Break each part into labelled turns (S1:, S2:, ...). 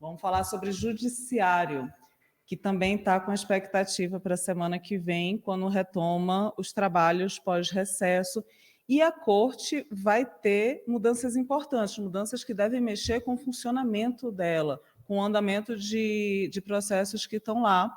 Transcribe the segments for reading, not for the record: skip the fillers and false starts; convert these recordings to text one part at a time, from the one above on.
S1: Vamos falar sobre judiciário, que também está com expectativa para a semana que vem, quando retoma os trabalhos pós-recesso. E a corte vai ter mudanças importantes, mudanças que devem mexer com o funcionamento dela, com o andamento de processos que estão lá.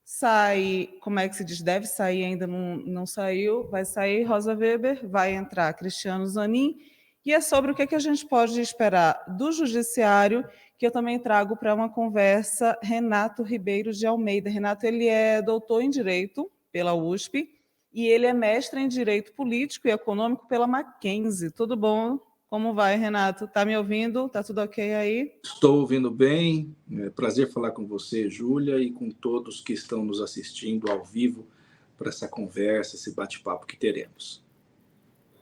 S1: Sai, como é que se diz? Deve sair, ainda não saiu, vai sair Rosa Weber, vai entrar Cristiano Zanin, e é sobre o que a gente pode esperar do judiciário, que eu também trago para uma conversa Renato Ribeiro de Almeida. Renato, ele é doutor em Direito pela USP, e ele é mestre em Direito Político e Econômico pela Mackenzie. Tudo bom? Como vai, Renato? Está me ouvindo? Está tudo ok aí?
S2: Estou ouvindo bem. É prazer falar com você, Júlia, e com todos que estão nos assistindo ao vivo para essa conversa, esse bate-papo que teremos.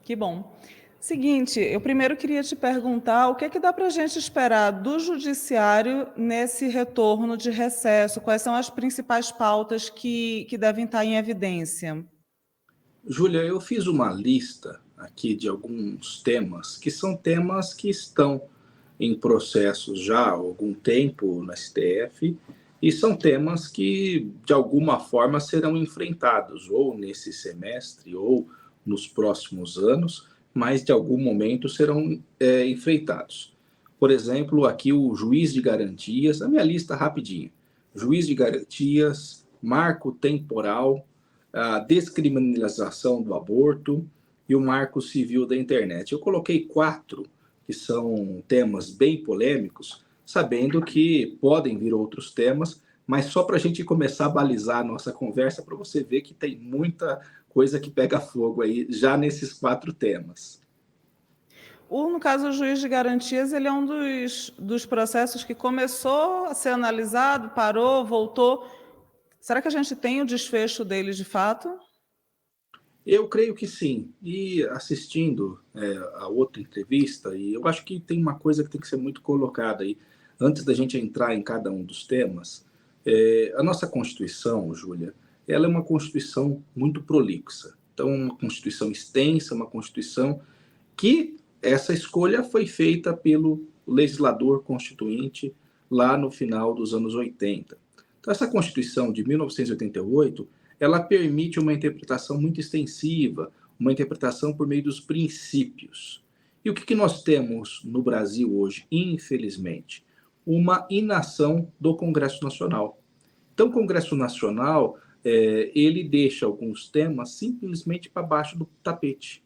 S1: Que bom. Seguinte, eu primeiro queria te perguntar o que dá para a gente esperar do judiciário nesse retorno de recesso? Quais são as principais pautas que devem estar em evidência?
S2: Júlia, eu fiz uma lista aqui de alguns temas que são temas que estão em processos já há algum tempo no STF e são temas que, de alguma forma, serão enfrentados ou nesse semestre ou nos próximos anos, mas de algum momento serão enfrentados. Por exemplo, aqui o juiz de garantias, a minha lista rapidinha. Juiz de garantias, marco temporal, a descriminalização do aborto e o marco civil da internet. Eu coloquei 4 que são temas bem polêmicos, sabendo que podem vir outros temas, mas só para a gente começar a balizar a nossa conversa, para você ver que tem muita coisa que pega fogo aí, já nesses 4 temas.
S1: No caso, o juiz de garantias, ele é um dos processos que começou a ser analisado, parou, voltou. Será que a gente tem o desfecho dele de fato?
S2: Eu creio que sim. E assistindo a outra entrevista, e eu acho que tem uma coisa que tem que ser muito colocada aí, antes da gente entrar em cada um dos temas. A nossa Constituição, Júlia, ela é uma Constituição muito prolixa. Então, uma Constituição extensa, uma Constituição que essa escolha foi feita pelo legislador constituinte lá no final dos anos 80. Então, essa Constituição de 1988, ela permite uma interpretação muito extensiva, uma interpretação por meio dos princípios. E o que nós temos no Brasil hoje, infelizmente? Uma inação do Congresso Nacional. Então, o Congresso Nacional, ele deixa alguns temas simplesmente para baixo do tapete.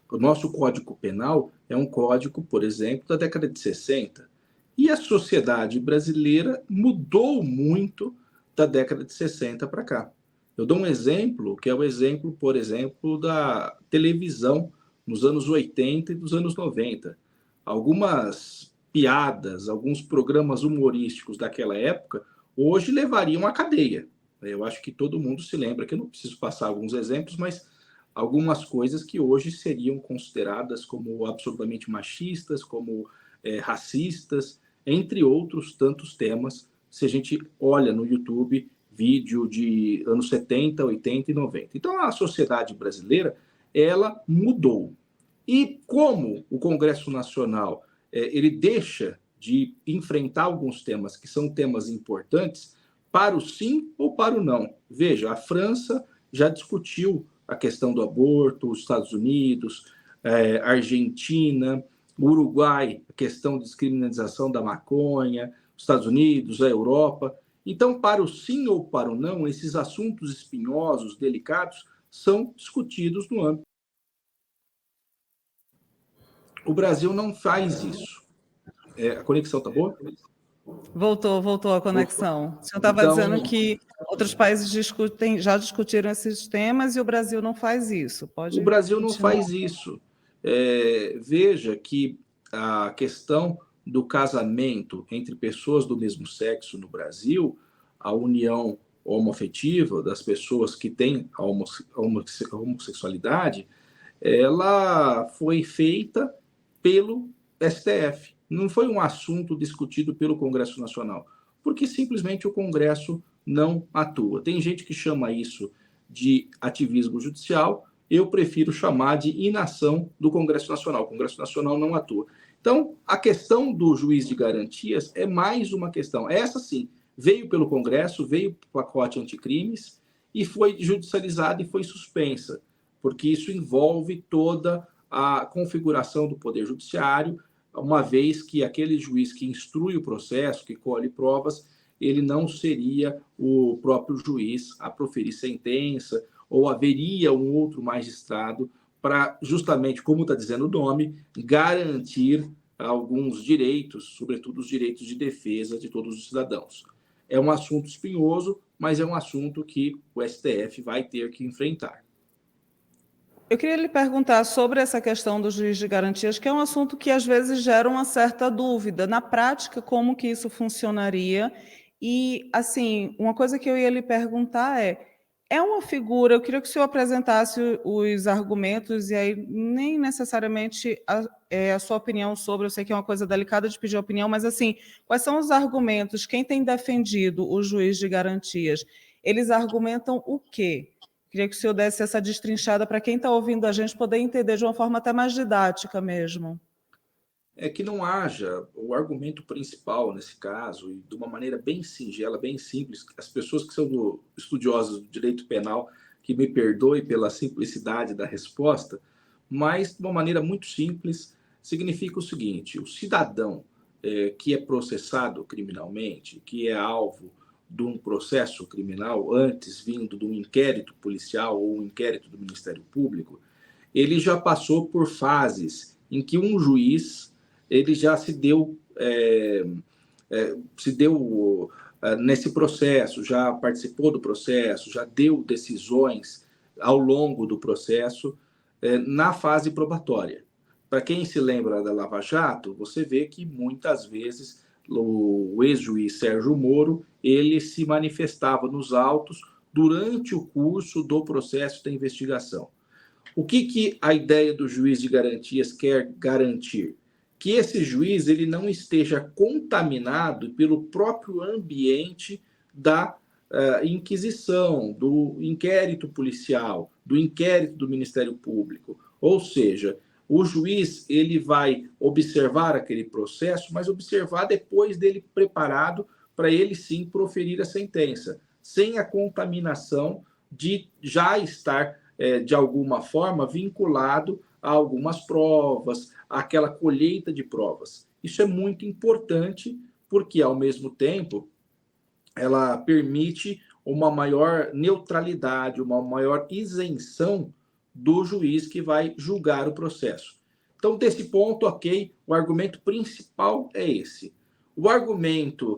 S2: O nosso Código Penal é um código, por exemplo, da década de 60. E a sociedade brasileira mudou muito da década de 60 para cá. Eu dou um exemplo, que é o exemplo, por exemplo, da televisão nos anos 80 e dos anos 90. Algumas piadas, alguns programas humorísticos daquela época, hoje levariam à cadeia. Eu acho que todo mundo se lembra, que eu não preciso passar alguns exemplos, mas algumas coisas que hoje seriam consideradas como absolutamente machistas, como racistas, entre outros tantos temas, se a gente olha no YouTube vídeo de anos 70, 80 e 90. Então, a sociedade brasileira, ela mudou. E como o Congresso Nacional ele deixa de enfrentar alguns temas que são temas importantes para o sim ou para o não. Veja, a França já discutiu a questão do aborto, os Estados Unidos, a Argentina, o Uruguai, a questão de descriminalização da maconha, os Estados Unidos, a Europa. Então, para o sim ou para o não, esses assuntos espinhosos, delicados, são discutidos no âmbito. O Brasil não faz isso. A conexão está boa?
S1: Voltou a conexão. O senhor estava dizendo que outros países já discutiram esses temas e o Brasil não faz isso.
S2: O Brasil não faz isso. Veja que a questão do casamento entre pessoas do mesmo sexo no Brasil, a união homoafetiva das pessoas que têm a homossexualidade, ela foi feita pelo STF. Não foi um assunto discutido pelo Congresso Nacional, porque simplesmente o Congresso não atua. Tem gente que chama isso de ativismo judicial, eu prefiro chamar de inação do Congresso Nacional. O Congresso Nacional não atua. Então, a questão do juiz de garantias é mais uma questão. Essa, sim, veio pelo Congresso, veio para o pacote anticrimes e foi judicializada e foi suspensa, porque isso envolve toda a configuração do Poder Judiciário, uma vez que aquele juiz que instrui o processo, que colhe provas, ele não seria o próprio juiz a proferir sentença, ou haveria um outro magistrado para, justamente, como está dizendo o nome, garantir alguns direitos, sobretudo os direitos de defesa de todos os cidadãos. É um assunto espinhoso, mas é um assunto que o STF vai ter que enfrentar.
S1: Eu queria lhe perguntar sobre essa questão do juiz de garantias, que é um assunto que às vezes gera uma certa dúvida. Na prática, como que isso funcionaria? E, assim, uma coisa que eu ia lhe perguntar é uma figura, eu queria que o senhor apresentasse os argumentos, e aí nem necessariamente a sua opinião sobre, eu sei que é uma coisa delicada de pedir opinião, mas, assim, quais são os argumentos? Quem tem defendido o juiz de garantias? Eles argumentam o quê? Queria que o senhor desse essa destrinchada para quem está ouvindo a gente poder entender de uma forma até mais didática mesmo.
S2: É que não haja o argumento principal nesse caso, e de uma maneira bem singela, bem simples. As pessoas que são estudiosas do direito penal, que me perdoem pela simplicidade da resposta, mas de uma maneira muito simples, significa o seguinte: o cidadão que é processado criminalmente, que é alvo de um processo criminal, antes vindo de um inquérito policial ou um inquérito do Ministério Público, ele já passou por fases em que um juiz ele já se deu nesse processo, já participou do processo, já deu decisões ao longo do processo na fase probatória. Para quem se lembra da Lava Jato, você vê que muitas vezes o ex-juiz Sérgio Moro ele se manifestava nos autos durante o curso do processo da investigação. O que a ideia do juiz de garantias quer garantir? Que esse juiz ele não esteja contaminado pelo próprio ambiente da inquisição, do inquérito policial, do inquérito do Ministério Público. Ou seja, o juiz ele vai observar aquele processo, mas observar depois dele preparado para ele sim proferir a sentença, sem a contaminação de já estar de alguma forma vinculado a algumas provas, àquela colheita de provas. Isso é muito importante porque, ao mesmo tempo, ela permite uma maior neutralidade, uma maior isenção do juiz que vai julgar o processo. Então, desse ponto, ok, o argumento principal é esse. O argumento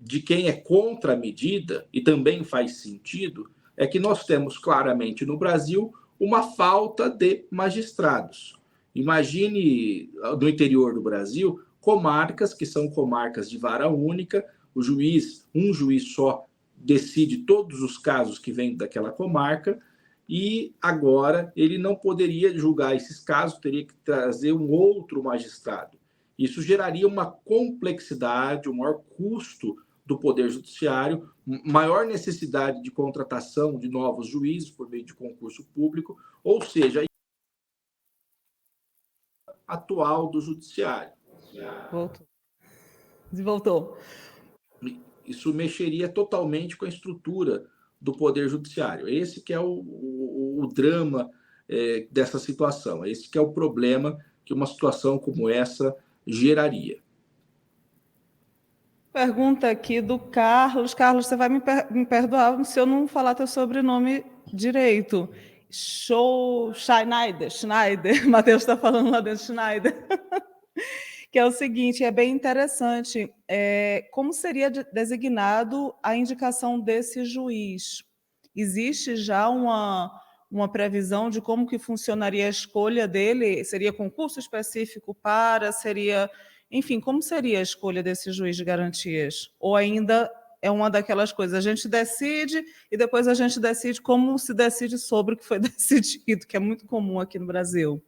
S2: de quem é contra a medida, e também faz sentido, é que nós temos claramente no Brasil uma falta de magistrados. Imagine no interior do Brasil comarcas que são comarcas de vara única, um juiz só decide todos os casos que vêm daquela comarca, e agora ele não poderia julgar esses casos, teria que trazer um outro magistrado. Isso geraria uma complexidade, um maior custo do Poder Judiciário, maior necessidade de contratação de novos juízes por meio de concurso público, ou seja, a atual do Judiciário.
S1: Voltou.
S2: Isso mexeria totalmente com a estrutura do Poder Judiciário. Esse que é o drama dessa situação. Esse que é o problema que uma situação como essa geraria.
S1: Pergunta aqui do Carlos. Carlos, você vai me perdoar se eu não falar teu sobrenome direito. Schneider. Matheus está falando lá dentro, Schneider. Que é o seguinte, é bem interessante. Como seria designado a indicação desse juiz? Existe já uma previsão de como que funcionaria a escolha dele? Seria concurso específico seria... Enfim, como seria a escolha desse juiz de garantias? Ou ainda é uma daquelas coisas, a gente decide e depois a gente decide como se decide sobre o que foi decidido, que é muito comum aqui no Brasil.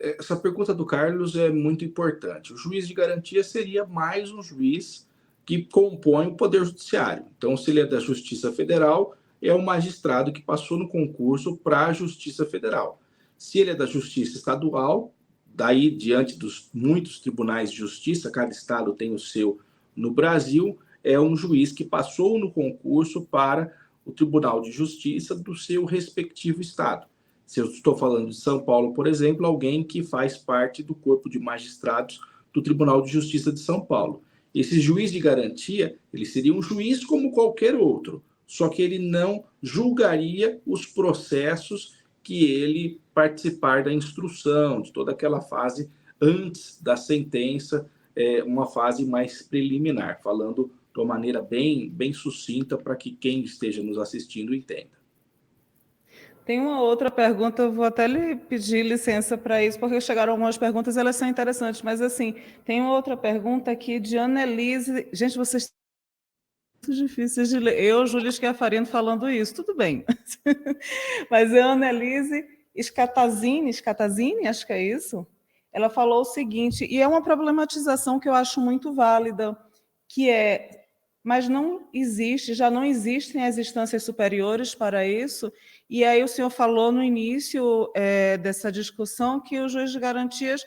S2: Essa pergunta do Carlos é muito importante. O juiz de garantia seria mais um juiz que compõe o Poder Judiciário. Então, se ele é da Justiça Federal, é o magistrado que passou no concurso para a Justiça Federal. Se ele é da Justiça Estadual, daí, diante dos muitos tribunais de justiça, cada estado tem o seu no Brasil, é um juiz que passou no concurso para o Tribunal de Justiça do seu respectivo estado. Se eu estou falando de São Paulo, por exemplo, alguém que faz parte do corpo de magistrados do Tribunal de Justiça de São Paulo. Esse juiz de garantia, ele seria um juiz como qualquer outro, só que ele não julgaria os processos que ele participar da instrução, de toda aquela fase antes da sentença, uma fase mais preliminar, falando de uma maneira bem sucinta para que quem esteja nos assistindo entenda.
S1: Tem uma outra pergunta, eu vou até lhe pedir licença para isso, porque chegaram algumas perguntas, elas são interessantes, mas assim, tem uma outra pergunta aqui de Annelise. Gente, vocês são muito difíceis de ler. Eu, Júlia Schiafarino, falando isso, tudo bem. Mas é a Annelise Scatazini, acho que é isso, ela falou o seguinte, e é uma problematização que eu acho muito válida, que é, mas não existe, já não existem as instâncias superiores para isso, e aí o senhor falou no início dessa discussão que o juiz de garantias,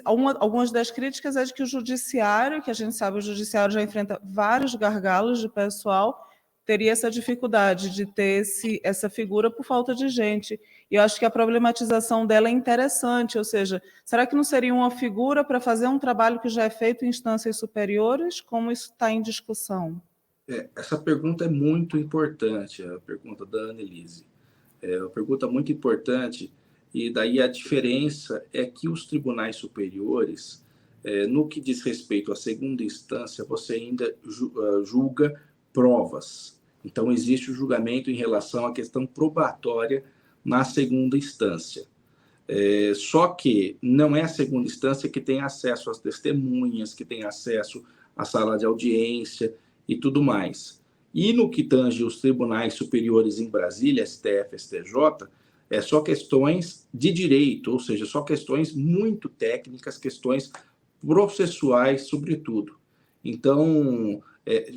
S1: algumas das críticas é de que o judiciário, que a gente sabe, o judiciário já enfrenta vários gargalos de pessoal, teria essa dificuldade de ter essa figura por falta de gente. E eu acho que a problematização dela é interessante, ou seja, será que não seria uma figura para fazer um trabalho que já é feito em instâncias superiores? Como isso está em discussão?
S2: Essa pergunta é muito importante, a pergunta da Annelise. É uma pergunta muito importante, e daí a diferença é que os tribunais superiores, no que diz respeito à segunda instância, você ainda julga provas. Então, existe o julgamento em relação à questão probatória na segunda instância. Só que não é a segunda instância que tem acesso às testemunhas, que tem acesso à sala de audiência e tudo mais. E no que tange os tribunais superiores em Brasília, STF, STJ, é só questões de direito, ou seja, só questões muito técnicas, questões processuais, sobretudo. Então,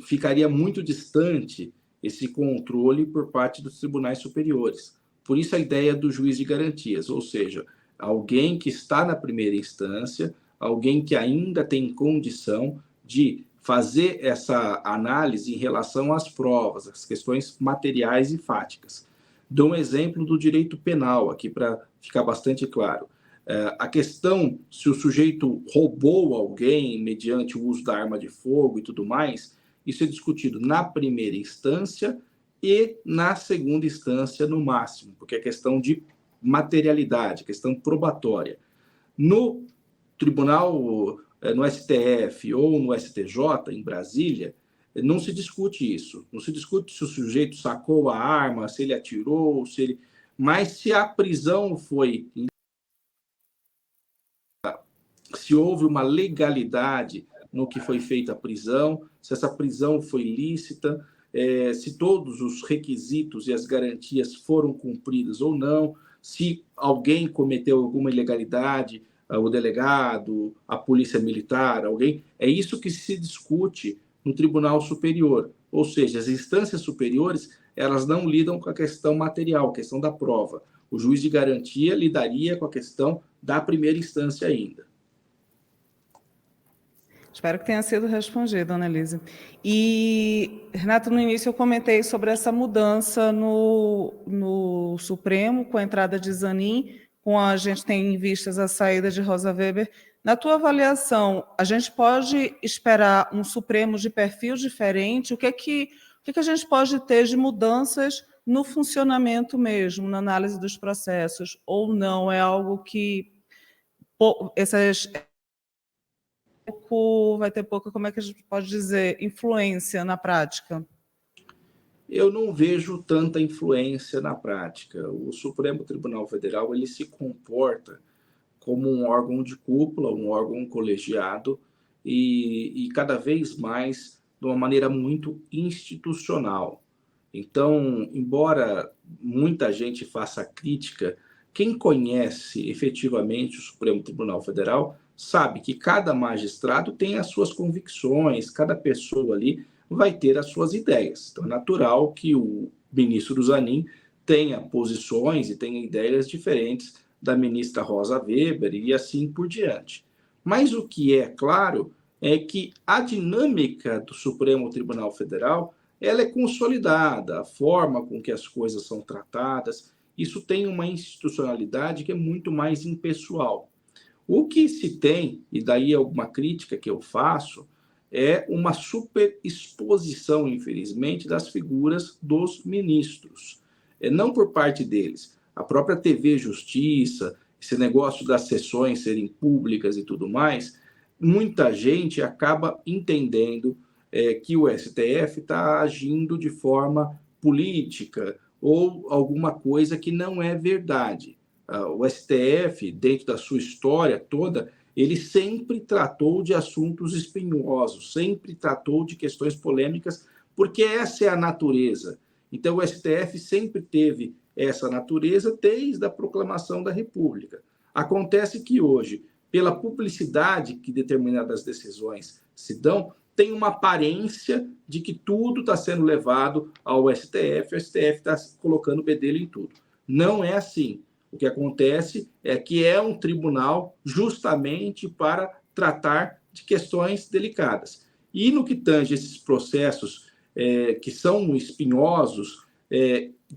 S2: ficaria muito distante esse controle por parte dos tribunais superiores. Por isso a ideia do juiz de garantias, ou seja, alguém que está na primeira instância, alguém que ainda tem condição de fazer essa análise em relação às provas, às questões materiais e fáticas. Dou um exemplo do direito penal aqui para ficar bastante claro. A questão se o sujeito roubou alguém mediante o uso da arma de fogo e tudo mais, isso é discutido na primeira instância e na segunda instância no máximo, porque é questão de materialidade, questão probatória. No tribunal, no STF ou no STJ, em Brasília, não se discute isso. Não se discute se o sujeito sacou a arma, se ele atirou, mas se a prisão foi... se houve uma legalidade no que foi feita a prisão, se essa prisão foi lícita, se todos os requisitos e as garantias foram cumpridas ou não, se alguém cometeu alguma ilegalidade, o delegado, a polícia militar, alguém. É isso que se discute no Tribunal Superior. Ou seja, as instâncias superiores, elas não lidam com a questão material, a questão da prova. O juiz de garantia lidaria com a questão da primeira instância ainda.
S1: Espero que tenha sido respondido, Annelise. E, Renato, no início eu comentei sobre essa mudança no Supremo, com a entrada de Zanin, com a gente tem em vistas a saída de Rosa Weber. Na tua avaliação, a gente pode esperar um Supremo de perfil diferente? O que a gente pode ter de mudanças no funcionamento mesmo, na análise dos processos? Ou não? É algo que vai ter pouca, como é que a gente pode dizer, influência na prática?
S2: Eu não vejo tanta influência na prática. O Supremo Tribunal Federal ele se comporta como um órgão de cúpula, um órgão colegiado e cada vez mais de uma maneira muito institucional. Então, embora muita gente faça crítica, quem conhece efetivamente o Supremo Tribunal Federal sabe que cada magistrado tem as suas convicções, cada pessoa ali vai ter as suas ideias. Então, é natural que o ministro Zanin tenha posições e tenha ideias diferentes da ministra Rosa Weber e assim por diante. Mas o que é claro é que a dinâmica do Supremo Tribunal Federal ela é consolidada, a forma com que as coisas são tratadas, isso tem uma institucionalidade que é muito mais impessoal. O que se tem, e daí é uma crítica que eu faço, é uma superexposição, infelizmente, das figuras dos ministros. Não por parte deles. A própria TV Justiça, esse negócio das sessões serem públicas e tudo mais, muita gente acaba entendendo que o STF está agindo de forma política ou alguma coisa que não é verdade. O STF, dentro da sua história toda, ele sempre tratou de assuntos espinhosos, sempre tratou de questões polêmicas, porque essa é a natureza. Então, o STF sempre teve essa natureza desde a proclamação da República. Acontece que hoje, pela publicidade que determinadas decisões se dão, tem uma aparência de que tudo está sendo levado ao STF, o STF está colocando o bedelho em tudo. Não é assim. O que acontece é que é um tribunal justamente para tratar de questões delicadas. E no que tange esses processos que são espinhosos,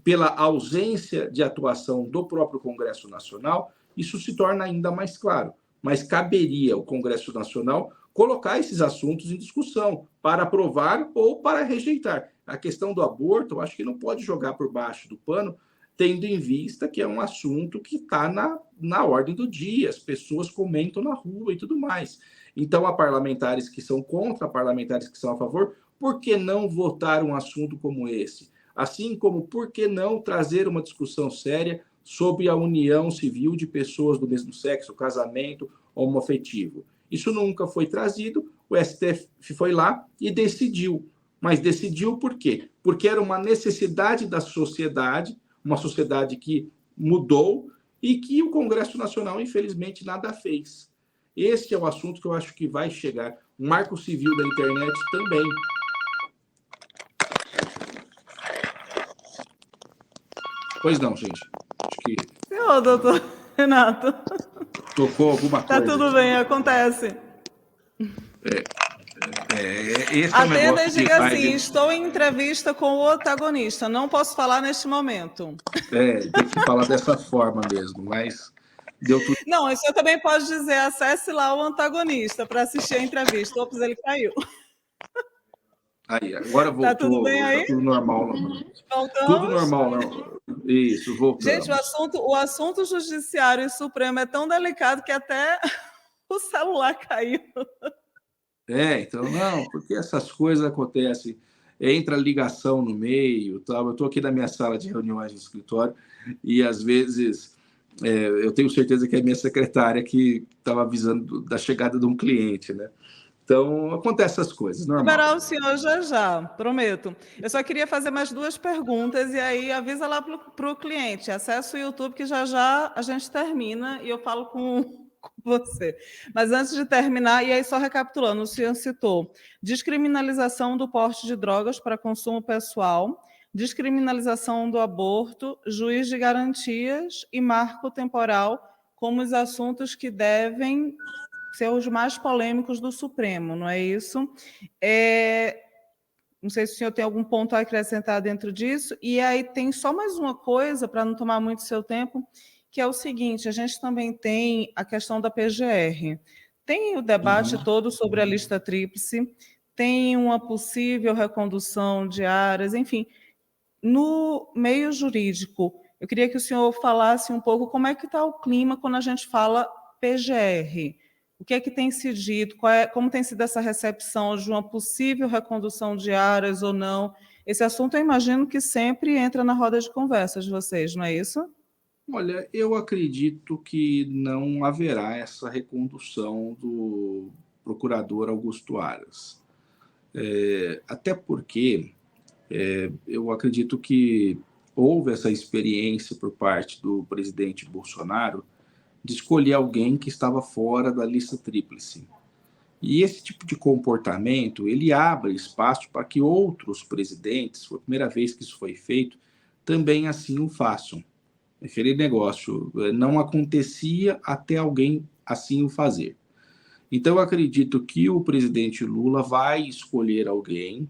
S2: pela ausência de atuação do próprio Congresso Nacional, isso se torna ainda mais claro. Mas caberia ao Congresso Nacional colocar esses assuntos em discussão para aprovar ou para rejeitar. A questão do aborto, eu acho que não pode jogar por baixo do pano, tendo em vista que é um assunto que está na ordem do dia, as pessoas comentam na rua e tudo mais. Então, há parlamentares que são contra, há parlamentares que são a favor. Por que não votar um assunto como esse? Assim como, por que não trazer uma discussão séria sobre a união civil de pessoas do mesmo sexo, o casamento homoafetivo? Isso nunca foi trazido, o STF foi lá e decidiu. Mas decidiu por quê? Porque era uma necessidade da sociedade, uma sociedade que mudou e que o Congresso Nacional, infelizmente, nada fez. Esse é o assunto que eu acho que vai chegar. O marco civil da internet também. Pois não, gente. Acho que...
S1: Ô, doutor Renato.
S2: Tocou alguma coisa.
S1: Tá tudo bem, acontece.
S2: Esse
S1: Atenda
S2: é
S1: e diga assim, estou em entrevista com o antagonista, não posso falar neste momento.
S2: Tem que falar dessa forma mesmo, mas deu tudo.
S1: Não, isso eu também pode dizer, acesse lá o antagonista para assistir a entrevista. Ops, ele caiu.
S2: Aí, agora voltou.
S1: Tá tudo bem aí?
S2: Tá tudo normal. Não.
S1: Voltamos?
S2: Tudo normal, não. Isso, voltamos.
S1: Gente, o assunto judiciário e supremo é tão delicado que até o celular caiu.
S2: Então, não, porque essas coisas acontecem. Entra ligação no meio, tal. Eu estou aqui na minha sala de reuniões no escritório e, às vezes, eu tenho certeza que é a minha secretária que estava avisando da chegada de um cliente, né? Então, acontecem essas coisas, normal.
S1: Liberar o senhor já, prometo. Eu só queria fazer mais 2 perguntas e aí avisa lá para o cliente. Acesse o YouTube que já a gente termina e eu falo com você. Mas antes de terminar, e aí só recapitulando, o senhor citou descriminalização do porte de drogas para consumo pessoal, descriminalização do aborto, juiz de garantias e marco temporal como os assuntos que devem ser os mais polêmicos do Supremo, não é isso? Não sei se o senhor tem algum ponto a acrescentar dentro disso. E aí tem só mais uma coisa, para não tomar muito seu tempo, que é o seguinte, a gente também tem a questão da PGR. Tem o debate todo sobre a lista tríplice, tem uma possível recondução de áreas, enfim. No meio jurídico, eu queria que o senhor falasse um pouco como é que está o clima quando a gente fala PGR. O que é que tem se dito? Como tem sido essa recepção de uma possível recondução de áreas ou não? Esse assunto eu imagino que sempre entra na roda de conversa de vocês, não é isso?
S2: Olha, eu acredito que não haverá essa recondução do procurador Augusto Aras. Até porque eu acredito que houve essa experiência por parte do presidente Bolsonaro de escolher alguém que estava fora da lista tríplice. E esse tipo de comportamento, ele abre espaço para que outros presidentes, foi a primeira vez que isso foi feito, também assim o façam. Aquele negócio não acontecia até alguém assim o fazer. Então, eu acredito que o presidente Lula vai escolher alguém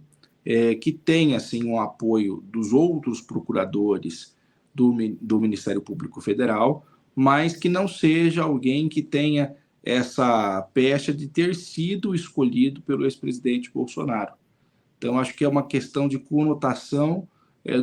S2: que tenha assim, um apoio dos outros procuradores do Ministério Público Federal, mas que não seja alguém que tenha essa pecha de ter sido escolhido pelo ex-presidente Bolsonaro. Então, acho que é uma questão de conotação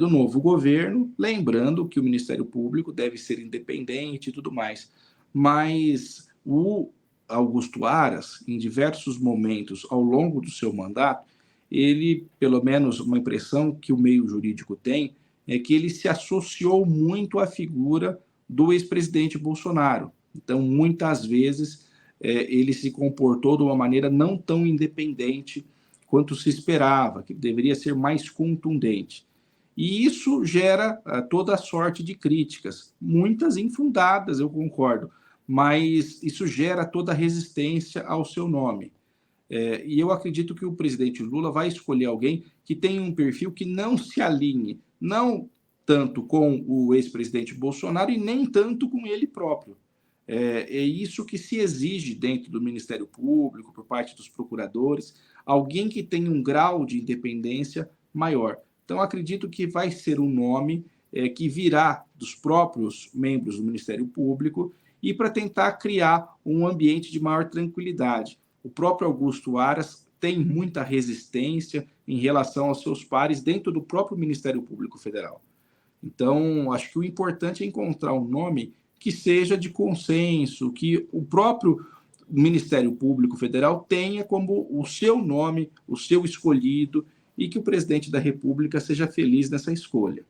S2: do novo governo, lembrando que o Ministério Público deve ser independente e tudo mais. Mas o Augusto Aras, em diversos momentos ao longo do seu mandato, ele, pelo menos uma impressão que o meio jurídico tem, é que ele se associou muito à figura do ex-presidente Bolsonaro. Então, muitas vezes, ele se comportou de uma maneira não tão independente quanto se esperava, que deveria ser mais contundente. E isso gera toda a sorte de críticas, muitas infundadas, eu concordo, mas isso gera toda a resistência ao seu nome. E eu acredito que o presidente Lula vai escolher alguém que tenha um perfil que não se alinhe, não tanto com o ex-presidente Bolsonaro e nem tanto com ele próprio. É isso que se exige dentro do Ministério Público, por parte dos procuradores, alguém que tenha um grau de independência maior. Então, acredito que vai ser um nome que virá dos próprios membros do Ministério Público e para tentar criar um ambiente de maior tranquilidade. O próprio Augusto Aras tem muita resistência em relação aos seus pares dentro do próprio Ministério Público Federal. Então, acho que o importante é encontrar um nome que seja de consenso, que o próprio Ministério Público Federal tenha como o seu nome, o seu escolhido, e que o presidente da República seja feliz nessa escolha.